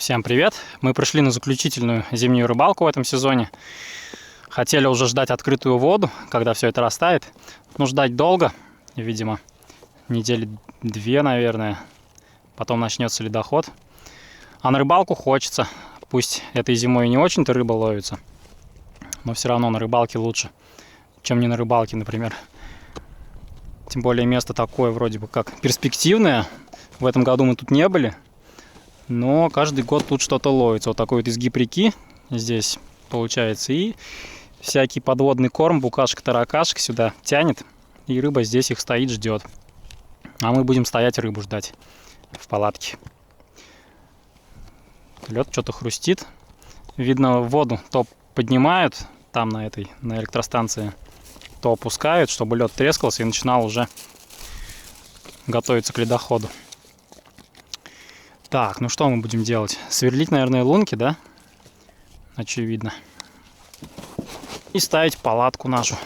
Всем привет! Мы пришли на заключительную зимнюю рыбалку в этом сезоне. Хотели уже ждать открытую воду, когда все это растает. Но ждать долго, видимо, недели две, наверное. Потом начнется ледоход. А на рыбалку хочется. Пусть этой зимой и не очень-то рыба ловится, но все равно на рыбалке лучше, чем не на рыбалке, например. Тем более место такое вроде бы как перспективное. В этом году мы тут не были. Но каждый год тут что-то ловится. Вот такой вот изгиб реки здесь получается. И всякий подводный корм, букашек, таракашек сюда тянет. И рыба здесь их стоит, ждет. А мы будем стоять рыбу ждать в палатке. Лед что-то хрустит. Видно, воду то поднимают там на электростанции, то опускают, чтобы лед трескался и начинал уже готовиться к ледоходу. Так, ну что мы будем делать? Сверлить, наверное, лунки, да? Очевидно. И ставить палатку нашу.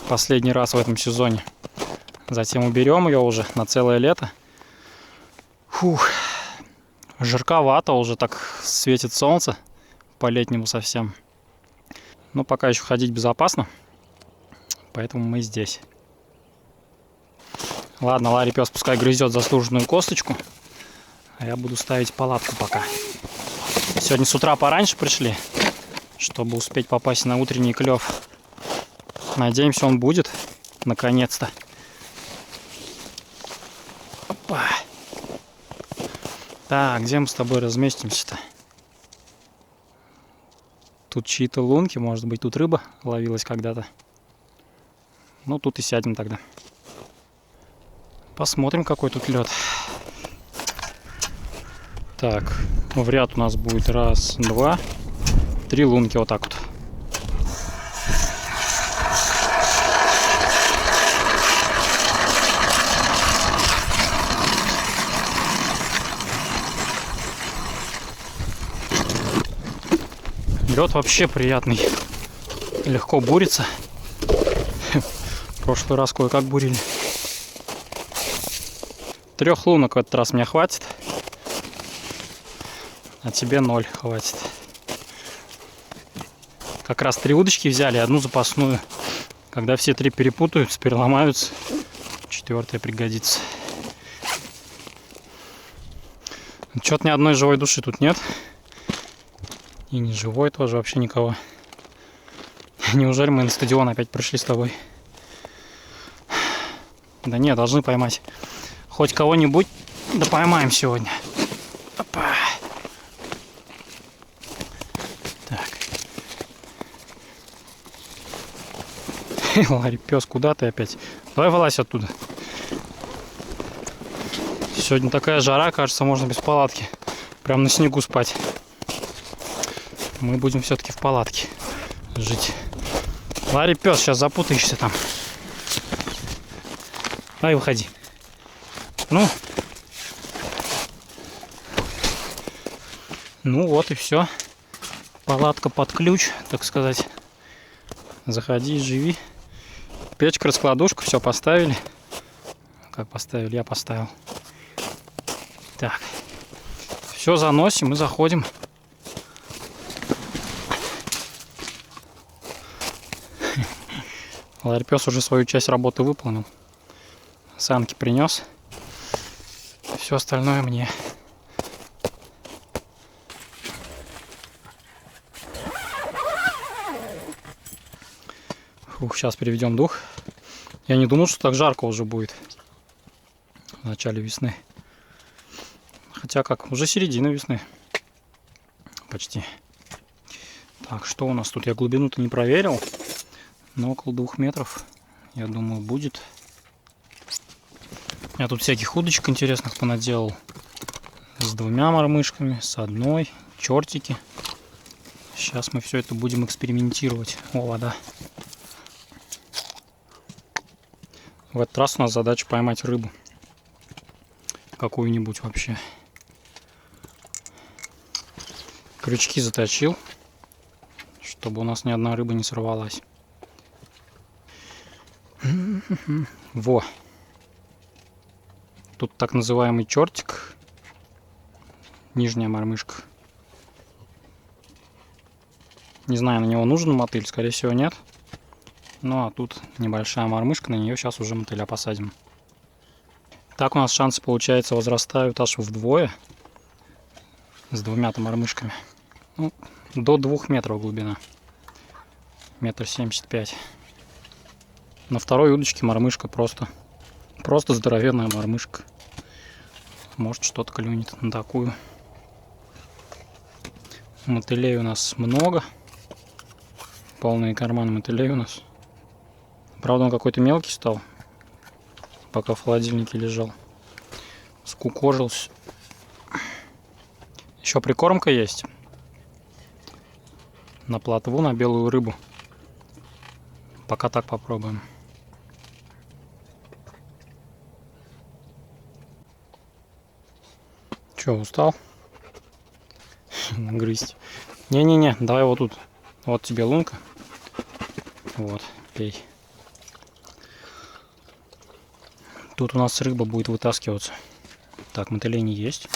Последний раз в этом сезоне. Затем уберем ее уже на целое лето. Фух. Жарковато уже, так светит солнце. По-летнему совсем. Но пока еще ходить безопасно. Поэтому мы здесь. Ладно, Ларри пес пускай грызет заслуженную косточку. А я буду ставить палатку пока. Сегодня с утра пораньше пришли, чтобы успеть попасть на утренний клев. Надеемся, он будет. Наконец-то. Опа. Так, где мы с тобой разместимся-то? Тут чьи-то лунки, может быть, тут рыба ловилась когда-то. Ну, тут и сядем тогда. Посмотрим, какой тут лед. Так, в ряд у нас будет раз, два, три лунки вот так вот. Лед вообще приятный, легко бурится. В прошлый раз кое-как бурили. 3 лунок в этот раз мне хватит. А тебе 0 хватит. Как раз 3 удочки взяли, одну запасную. Когда все 3 перепутаются, переломаются, 4-я пригодится. Чё-то ни одной живой души тут нет. И не живой тоже вообще никого. Неужели мы на стадион опять пришли с тобой? Да нет, должны поймать. Хоть кого-нибудь, да поймаем сегодня. Опа. Ларри, пес, куда ты опять? Давай вылазь оттуда. Сегодня такая жара, кажется, можно без палатки. Прям на снегу спать. Мы будем все-таки в палатке жить. Ларри, пес, сейчас запутаешься там. Давай, выходи. Ну. Ну вот и все. Палатка под ключ, так сказать. Заходи и живи. Печка, раскладушка, все поставили. Как поставили? Я поставил. Так. Все заносим и заходим. Ларри пес уже свою часть работы выполнил. Санки принес. Все остальное мне. Фух, сейчас переведем дух. Я не думал, что так жарко уже будет в начале весны. Хотя как, уже середина весны. Почти. Так, что у нас тут? Я глубину-то не проверил. Но около 2 метров, я думаю, будет. Я тут всяких удочек интересных понаделал. С 2 мормышками, с 1, чертики. Сейчас мы все это будем экспериментировать. О, вода. В этот раз у нас задача поймать рыбу. Какую-нибудь вообще. Крючки заточил, чтобы у нас ни одна рыба не сорвалась. Во. Тут так называемый чертик. Нижняя мормышка. Не знаю, на него нужен мотыль, скорее всего нет. Ну а тут небольшая мормышка, на нее сейчас уже мотыля посадим. Так у нас шансы, получается, возрастают аж вдвое. С двумя-то мормышками. Ну, до 2 метров глубина. 1,75 м. На второй удочке мормышка просто здоровенная мормышка. Может, что-то клюнет на такую. Мотылей у нас много. Полные карманы мотылей у нас. Правда, он какой-то мелкий стал, пока в холодильнике лежал. Скукожился. Еще прикормка есть. На плотву, на белую рыбу. Пока так попробуем. Че, устал? Грызть. Не-не-не, давай вот тут. Вот тебе лунка. Вот, пей. Тут у нас рыба будет вытаскиваться. Так, мотылей не есть.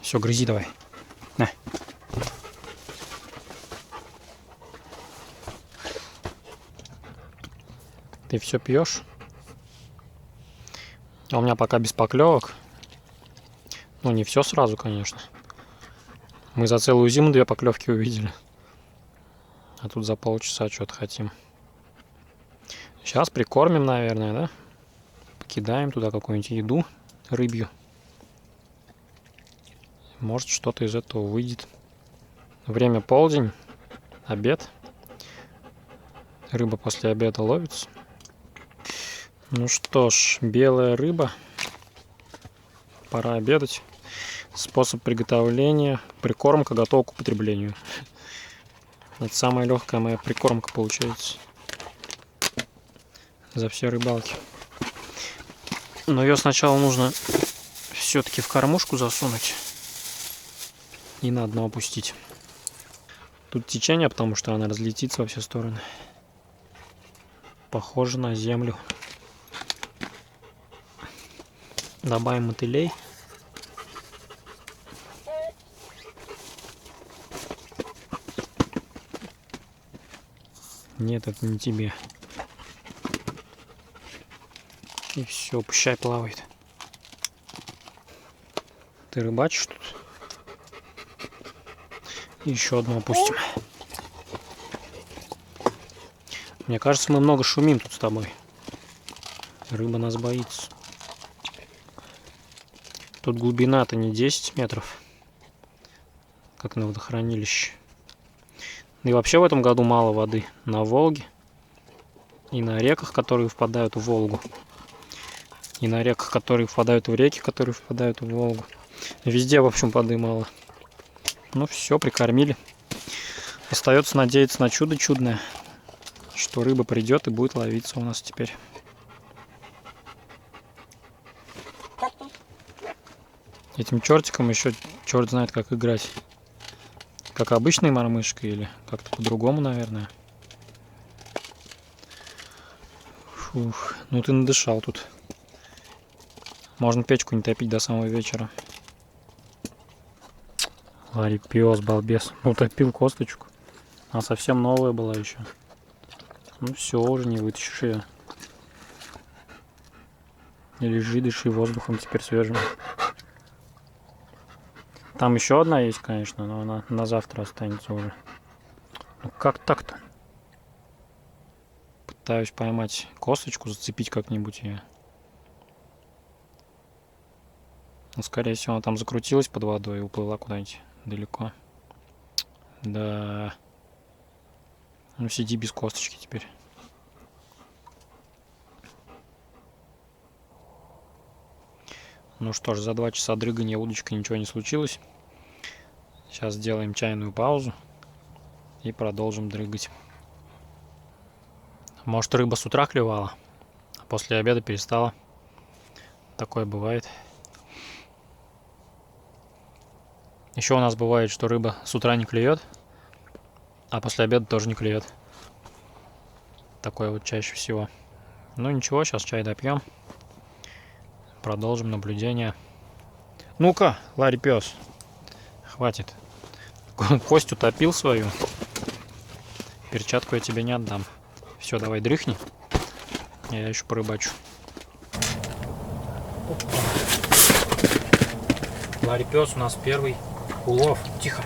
Все, грызи давай. На. Ты все пьешь? А у меня пока без поклевок. Ну, не все сразу, конечно. Мы за целую зиму 2 поклевки увидели. А тут за полчаса что-то хотим. Сейчас прикормим, наверное, да? Покидаем туда какую-нибудь еду рыбью. Может, что-то из этого выйдет. Время полдень, обед. Рыба после обеда ловится. Ну что ж, белая рыба. Пора обедать. Способ приготовления. Прикормка готова к употреблению. Это самая легкая моя прикормка получается за все рыбалки. Но ее сначала нужно все-таки в кормушку засунуть и на дно опустить. Тут течение, потому что она разлетится во все стороны. Похоже на землю. Добавим мотылей. Нет, это не тебе. И все, пущай плавает. Ты рыбачишь тут? Еще одну опустим. Мне кажется, мы много шумим тут с тобой. Рыба нас боится. Тут глубина-то не 10 метров, как на водохранилище. Да и вообще в этом году мало воды на Волге и на реках, которые впадают в Волгу. И на реках, которые впадают в реки, которые впадают в Волгу. Везде, в общем, воды мало. Ну все, прикормили. Остается надеяться на чудо чудное, что рыба придет и будет ловиться у нас теперь. Этим чертиком еще черт знает, как играть. Как обычной мормышкой или как-то по-другому, наверное. Фух, ну ты надышал тут. Можно печку не топить до самого вечера. Ларипес, балбес. Утопил косточку. Она совсем новая была еще. Ну все, уже не вытащишь ее. И лежи, дыши воздухом теперь свежим. Там еще одна есть, конечно, но она на завтра останется уже. Ну как так-то? Пытаюсь поймать косточку, зацепить как-нибудь ее. Но, скорее всего, она там закрутилась под водой и уплыла куда-нибудь далеко. Да. Ну сиди без косточки теперь. Ну что ж, за 2 часа дрыгания удочка ничего не случилось. Сейчас сделаем чайную паузу и продолжим дрыгать. Может, рыба с утра клевала, а после обеда перестала. Такое бывает. Еще у нас бывает, что рыба с утра не клюет, а после обеда тоже не клюет. Такое вот чаще всего. Ну ничего, сейчас чай допьем. Продолжим наблюдение. Ну-ка, Ларри пес. Хватит. Кость утопил свою. Перчатку я тебе не отдам. Все, давай дрыхни. Я еще порыбачу. Ларь-пес, у нас первый улов. Тихо.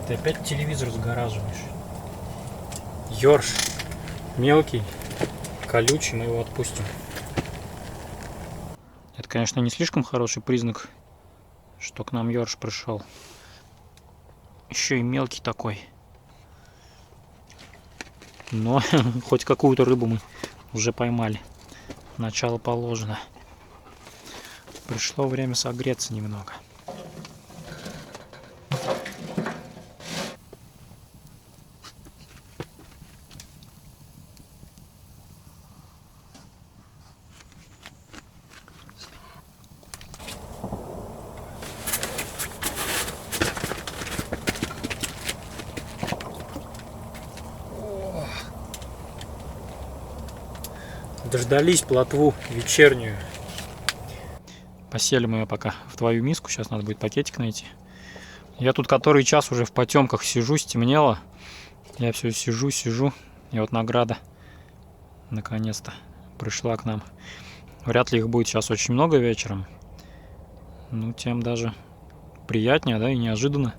Ты опять телевизор загораживаешь. Ёрш. Мелкий. Колючий, мы его отпустим. Это, конечно, не слишком хороший признак, что к нам ёрш пришел. Еще и мелкий такой. Но хоть какую-то рыбу мы уже поймали. Начало положено. Пришло время согреться немного. Дождались плотву вечернюю. Посели мы ее пока в твою миску. Сейчас надо будет пакетик найти. Я тут который час уже в потемках сижу, стемнело. Я все сижу. И вот награда наконец-то пришла к нам. Вряд ли их будет сейчас очень много вечером. Ну, тем даже приятнее, да, и неожиданно.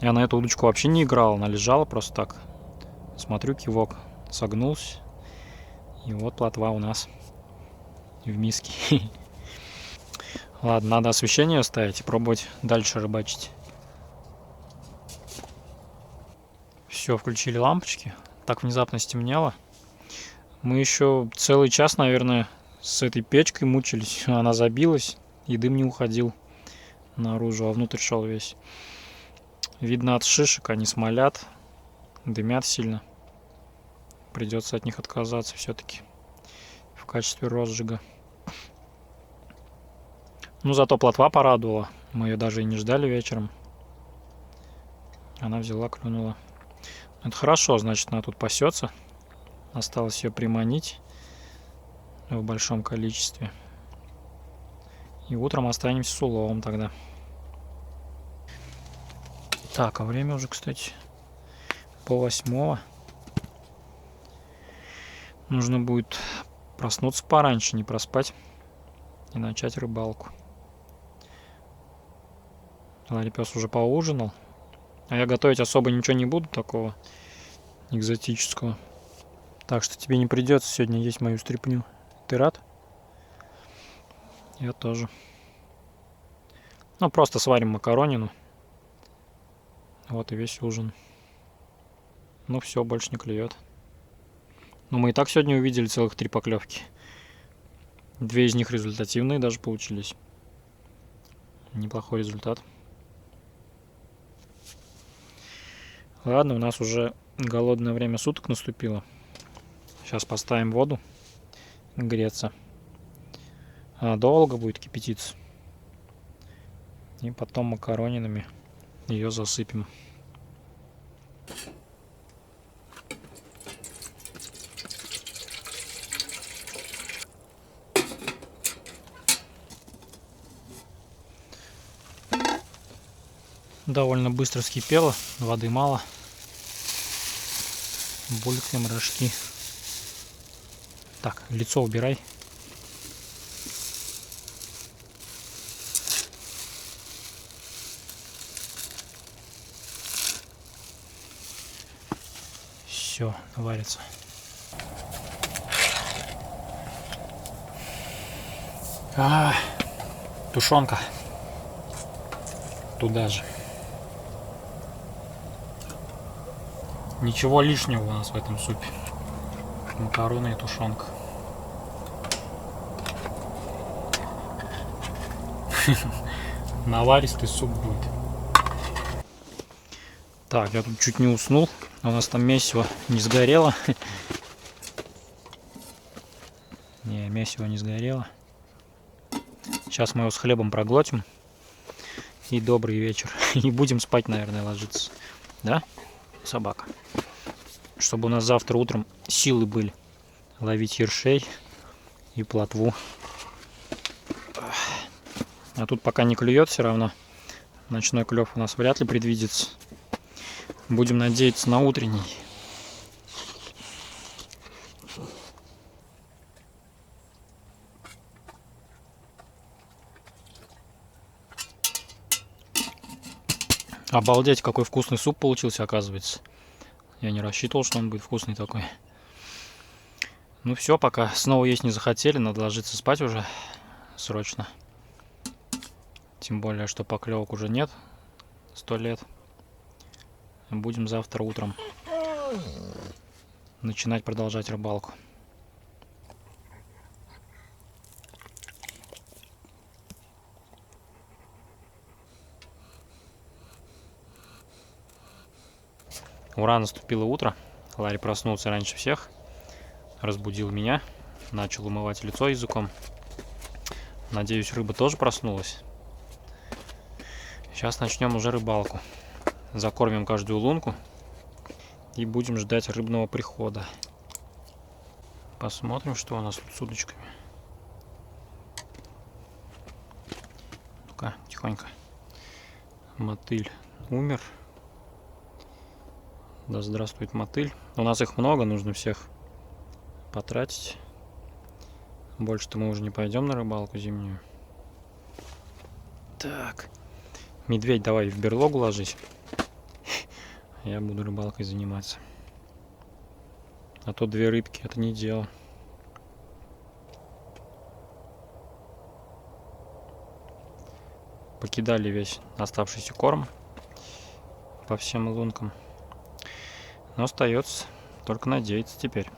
Я на эту удочку вообще не играл. Она лежала просто так. Смотрю, кивок согнулся. И вот плотва у нас в миске. Ладно, надо освещение ставить и пробовать дальше рыбачить. Все, включили лампочки. Так внезапно стемнело. Мы еще целый час, наверное, с этой печкой мучились. Она забилась, и дым не уходил наружу, а внутрь шел весь. Видно от шишек, они смолят, дымят сильно. Придется от них отказаться все-таки в качестве розжига. Ну, зато плотва порадовала. Мы ее даже и не ждали вечером. Она взяла, клюнула. Это хорошо, значит, она тут пасется. Осталось ее приманить в большом количестве. И утром останемся с уловом тогда. Так, а время уже, кстати, 7:30. Нужно будет проснуться пораньше, не проспать, и начать рыбалку. Ларь-пес уже поужинал. А я готовить особо ничего не буду такого экзотического. Так что тебе не придется сегодня есть мою стряпню. Ты рад? Я тоже. Ну, просто сварим макаронину. Вот и весь ужин. Ну все, больше не клюет. Но мы и так сегодня увидели целых 3 поклевки. 2 из них результативные даже получились. Неплохой результат. Ладно, у нас уже голодное время суток наступило. Сейчас поставим воду греться. Она долго будет кипятиться. И потом макаронинами ее засыпем. Довольно быстро вскипело, воды мало. Булькаем рожки. Так, лицо убирай. Все, варится. Тушенка. Туда же. Ничего лишнего у нас в этом супе. Макароны и тушенка. Наваристый суп будет. Так, я тут чуть не уснул. У нас там месиво не сгорело. Не, месиво не сгорело. Сейчас мы его с хлебом проглотим. И добрый вечер. И будем спать, наверное, ложиться. Да, собака? Чтобы у нас завтра утром силы были ловить ершей и плотву. А тут пока не клюет все равно. Ночной клев у нас вряд ли предвидится. Будем надеяться на утренний. Обалдеть, какой вкусный суп получился, оказывается. Я не рассчитывал, что он будет вкусный такой. Ну все, пока снова есть не захотели, надо ложиться спать уже срочно. Тем более, что поклевок уже нет 100 лет. Будем завтра утром начинать продолжать рыбалку. Ура, наступило утро. Ларри проснулся раньше всех, разбудил меня, начал умывать лицо языком. Надеюсь, рыба тоже проснулась. Сейчас начнем уже рыбалку. Закормим каждую лунку и будем ждать рыбного прихода. Посмотрим, что у нас тут с удочками. Ну-ка, тихонько. Мотыль умер. Да здравствует мотыль. У нас их много, нужно всех потратить. Больше-то мы уже не пойдем на рыбалку зимнюю. Так. Медведь, давай в берлогу ложись. Я буду рыбалкой заниматься. А то 2 рыбки, это не дело. Покидали весь оставшийся корм по всем лункам. Но остается только надеяться теперь,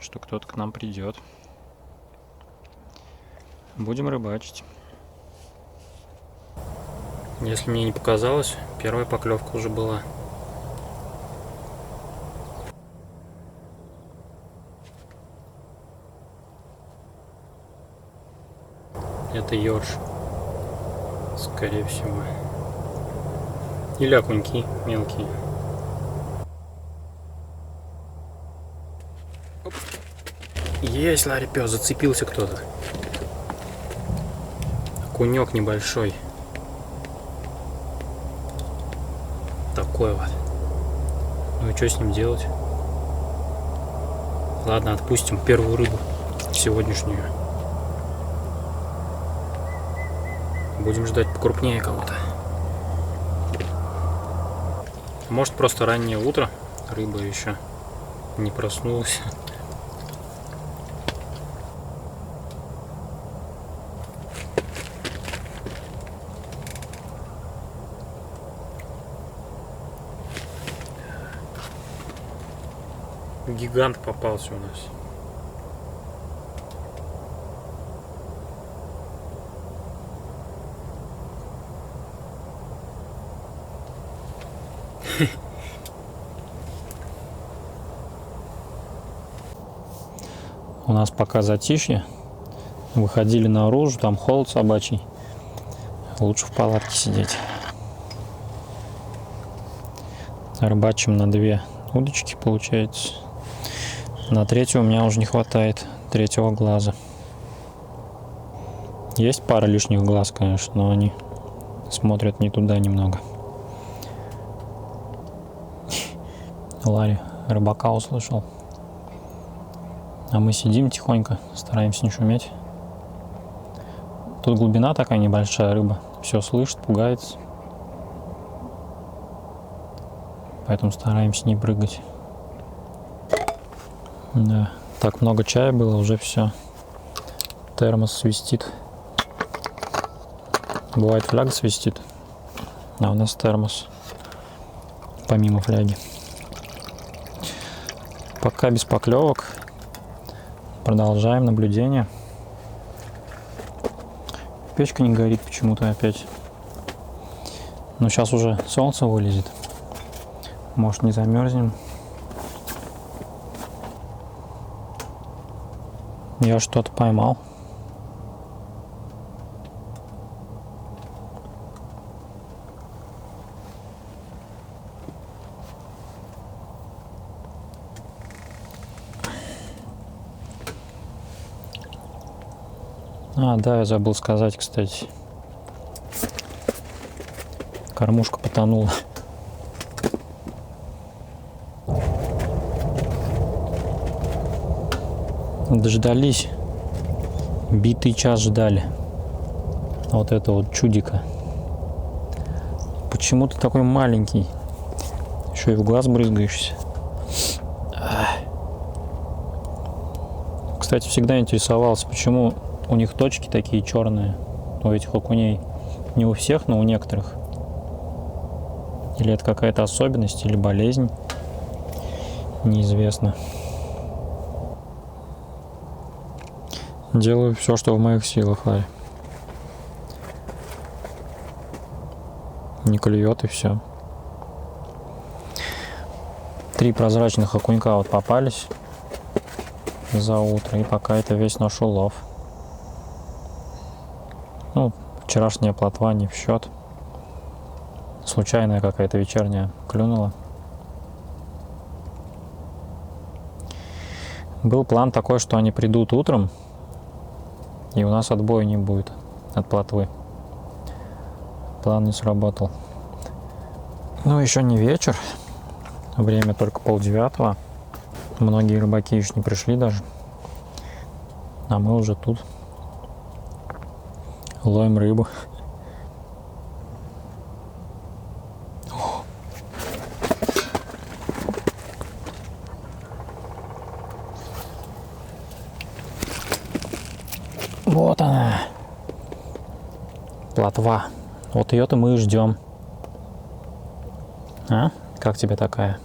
что кто-то к нам придет. Будем рыбачить. Если мне не показалось, первая поклевка уже была. Это ёрш, скорее всего. Или окуньки мелкие. Есть, Ларри, пёс, зацепился кто-то. Окунёк небольшой. Такой вот. Ну и что с ним делать? Ладно, отпустим первую рыбу сегодняшнюю. Будем ждать покрупнее кого-то. Может, просто раннее утро, рыба еще не проснулась. Гигант попался у нас. У нас пока затишье. Выходили наружу, там холод собачий. Лучше в палатке сидеть. Рыбачим на 2 удочки, получается. На 3-ю у меня уже не хватает 3-го глаза. Есть пара лишних глаз, конечно, но они смотрят не туда немного. Ларри рыбака услышал. А мы сидим тихонько, стараемся не шуметь. Тут глубина такая небольшая, рыба все слышит, пугается. Поэтому стараемся не прыгать. Да, так много чая было, уже все. Термос свистит. Бывает, фляга свистит, а у нас термос помимо фляги. Пока без поклевок. Продолжаем наблюдение. Печка не горит почему-то опять. Но сейчас уже солнце вылезет. Может, не замерзнем. Я что-то поймал. А, да, я забыл сказать, кстати. Кормушка потонула. Дождались. Битый час ждали. Вот это вот чудика. Почему ты такой маленький? Еще и в глаз брызгаешься. Кстати, всегда интересовался, почему у них точки такие черные, у этих окуней. Не у всех, но у некоторых. Или это какая-то особенность, или болезнь. Неизвестно. Делаю все, что в моих силах, Ларри. Не клюет и все. 3 прозрачных окунька вот попались за утро, и пока это весь наш улов. Ну, вчерашняя плотва не в счет. Случайная какая-то вечерняя клюнула. Был план такой, что они придут утром, и у нас отбоя не будет от плотвы. План не сработал. Ну, еще не вечер. Время только 8:30. Многие рыбаки еще не пришли даже. А мы уже тут. Ловим рыбу. Вот она. Плотва. Вот ее-то мы и ждем. А? Как тебе такая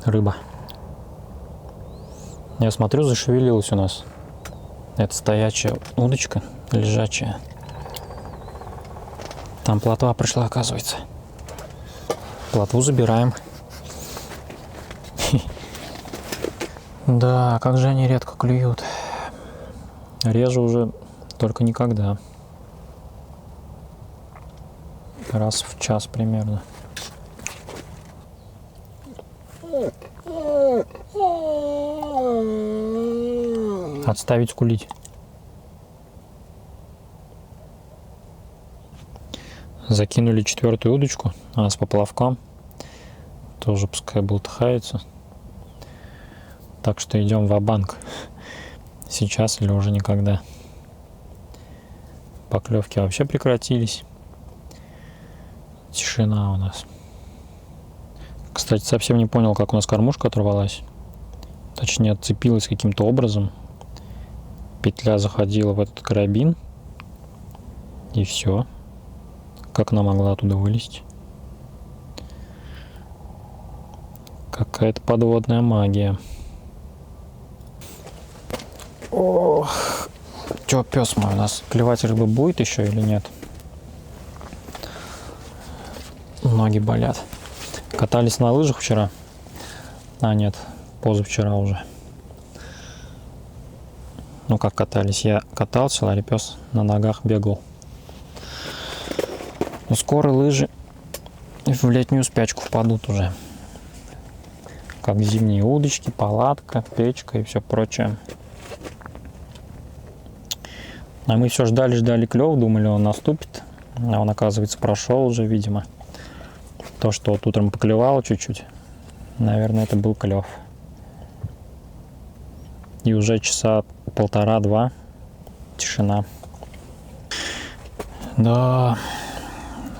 рыба? Я смотрю, зашевелилась у нас. Это стоячая удочка, лежачая. Там плотва пришла, оказывается. Плотву забираем. Да, как же они редко клюют. Реже уже, только никогда. Раз в час примерно. Отставить кулить. Закинули 4-ю удочку. Она с поплавком. Тоже пускай болтыхается. Так что идем ва-банк. Сейчас или уже никогда. Поклевки вообще прекратились. Тишина у нас. Кстати, совсем не понял, как у нас кормушка оторвалась. Точнее, отцепилась каким-то образом. Петля заходила в этот карабин. И все. Как она могла оттуда вылезть? Какая-то подводная магия. Ох. Чё, пес мой, у нас клевать рыбы будет еще или нет? Ноги болят. Катались на лыжах вчера. А, нет, позавчера уже. Ну как катались? Я катался, Ларри пес на ногах бегал. Но скоро лыжи в летнюю спячку впадут уже. Как зимние удочки, палатка, печка и все прочее. А мы все ждали клев, думали, он наступит. А он, оказывается, прошел уже, видимо. То, что вот утром поклевало чуть-чуть, наверное, это был клев. И уже часа 1,5-2 тишина. Да,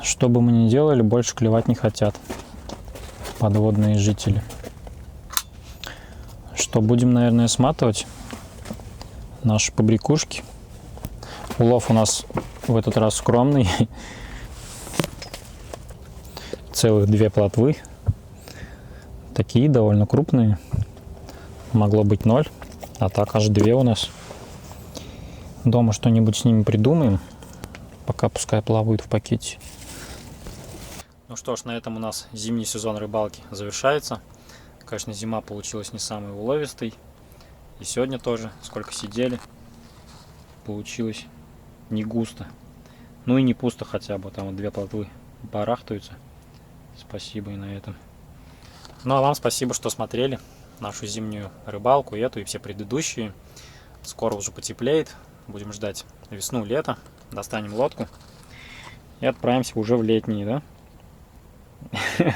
что бы мы ни делали, больше клевать не хотят подводные жители. Что, будем, наверное, сматывать наши побрякушки. Улов у нас в этот раз скромный. Целых 2 плотвы. Такие довольно крупные. Могло быть 0, а так аж 2 у нас. Дома что-нибудь с ними придумаем. Пока пускай плавают в пакете. Ну что ж, на этом у нас зимний сезон рыбалки завершается. Конечно, зима получилась не самой уловистой. И сегодня тоже, сколько сидели, получилось не густо. Ну и не пусто хотя бы, там вот 2 плотвы барахтаются. Спасибо и на этом. Ну а вам спасибо, что смотрели нашу зимнюю рыбалку, эту и все предыдущие. Скоро уже потеплеет, будем ждать весну, лето. Достанем лодку И отправимся уже в летние, да?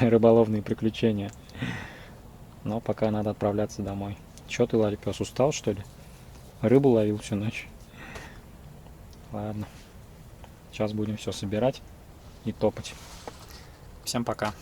Рыболовные приключения. Но пока надо отправляться домой. Чё ты, Ларипёс, устал, что ли? Рыбу ловил всю ночь. Ладно. Сейчас будем все собирать и топать. Всем пока.